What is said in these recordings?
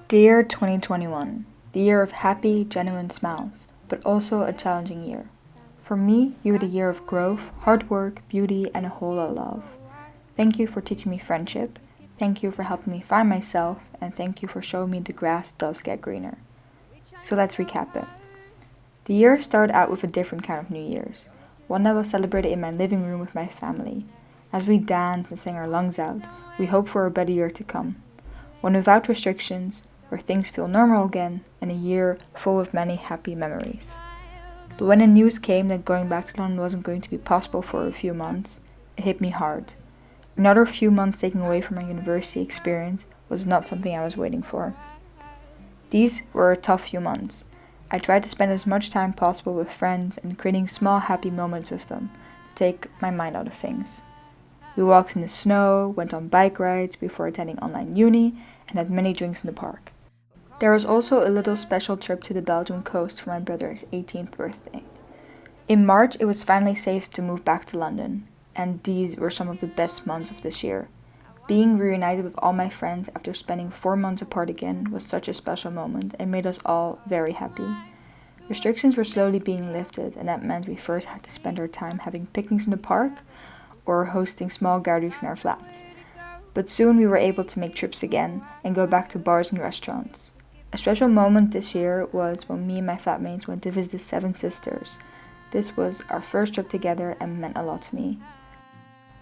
Dear 2021, the year of happy, genuine smiles, but also a challenging year. For me, you were the year of growth, hard work, beauty, and a whole lot of love. Thank you for teaching me friendship, thank you for helping me find myself, and thank you for showing me the grass does get greener. So let's recap it. The year started out with a different kind of New Year's, one that was celebrated in my living room with my family. As we danced and sang our lungs out, we hoped for a better year to come. One without restrictions, where things feel normal again, and a year full of many happy memories. But when the news came that going back to London wasn't going to be possible for a few months, it hit me hard. Another few months taken away from my university experience was not something I was waiting for. These were a tough few months. I tried to spend as much time possible with friends and creating small happy moments with them to take my mind out of things. We walked in the snow, went on bike rides before attending online uni, and had many drinks in the park. There was also a little special trip to the Belgian coast for my brother's 18th birthday. In March, it was finally safe to move back to London, and these were some of the best months of this year. Being reunited with all my friends after spending 4 months apart again was such a special moment and made us all very happy. Restrictions were slowly being lifted, and that meant we first had to spend our time having picnics in the park or hosting small gatherings in our flats. But soon we were able to make trips again and go back to bars and restaurants. A special moment this year was when me and my flatmates went to visit the Seven Sisters. This was our first trip together and meant a lot to me.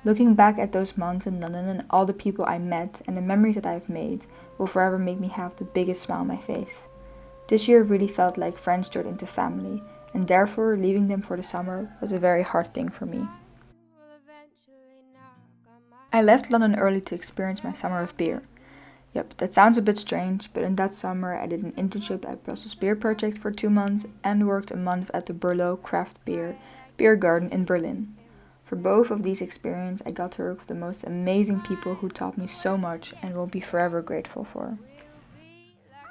Looking back at those months in London and all the people I met and the memories that I've made will forever make me have the biggest smile on my face. This year really felt like friends turned into family, and therefore leaving them for the summer was a very hard thing for me. I left London early to experience my summer of beer. Yep, that sounds a bit strange, but in that summer I did an internship at Brussels Beer Project for 2 months and worked a month at the Berlo Craft Beer Garden in Berlin. For both of these experiences, I got to work with the most amazing people who taught me so much and will be forever grateful for.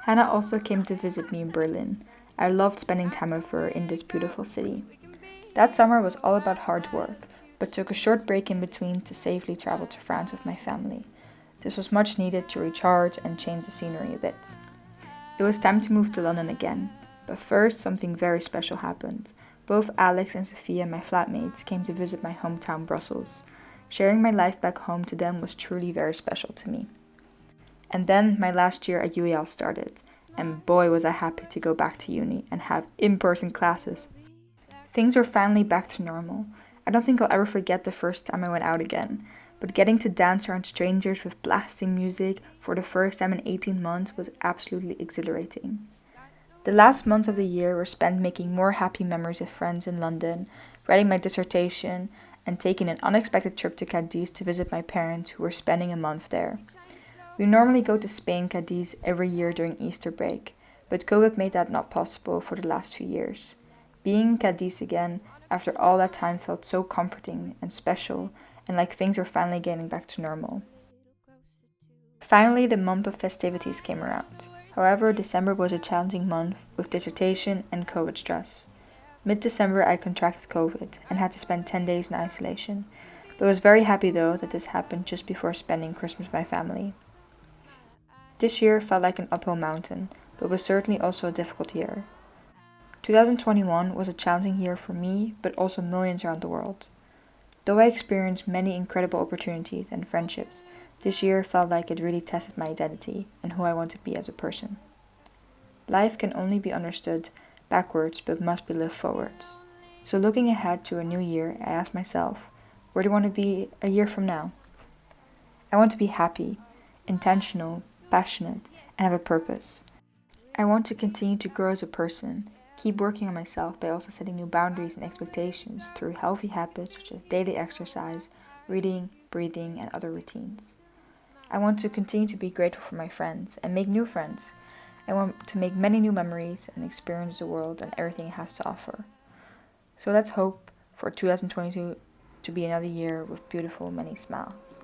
Hannah also came to visit me in Berlin. I loved spending time with her in this beautiful city. That summer was all about hard work, but took a short break in between to safely travel to France with my family. This was much needed to recharge and change the scenery a bit. It was time to move to London again, but first something very special happened. Both Alex and Sophia, my flatmates, came to visit my hometown Brussels. Sharing my life back home to them was truly very special to me. And then my last year at UAL started, and boy was I happy to go back to uni and have in-person classes. Things were finally back to normal. I don't think I'll ever forget the first time I went out again, but getting to dance around strangers with blasting music for the first time in 18 months was absolutely exhilarating. The last months of the year were spent making more happy memories with friends in London, writing my dissertation, and taking an unexpected trip to Cadiz to visit my parents who were spending a month there. We normally go to Spain, Cadiz, every year during Easter break, but COVID made that not possible for the last few years. Being in Cadiz again after all that time felt so comforting and special, and like things were finally getting back to normal. Finally, the month of festivities came around. However, December was a challenging month with dissertation and COVID stress. Mid-December I contracted COVID and had to spend 10 days in isolation, but was very happy though that this happened just before spending Christmas with my family. This year felt like an uphill mountain, but was certainly also a difficult year. 2021 was a challenging year for me, but also millions around the world. Though I experienced many incredible opportunities and friendships, this year felt like it really tested my identity and who I want to be as a person. Life can only be understood backwards but must be lived forwards. So looking ahead to a new year, I asked myself, where do I want to be a year from now? I want to be happy, intentional, passionate, and have a purpose. I want to continue to grow as a person, keep working on myself by also setting new boundaries and expectations through healthy habits such as daily exercise, reading, breathing, and other routines. I want to continue to be grateful for my friends and make new friends. I want to make many new memories and experience the world and everything it has to offer. So let's hope for 2022 to be another year with beautiful many smiles.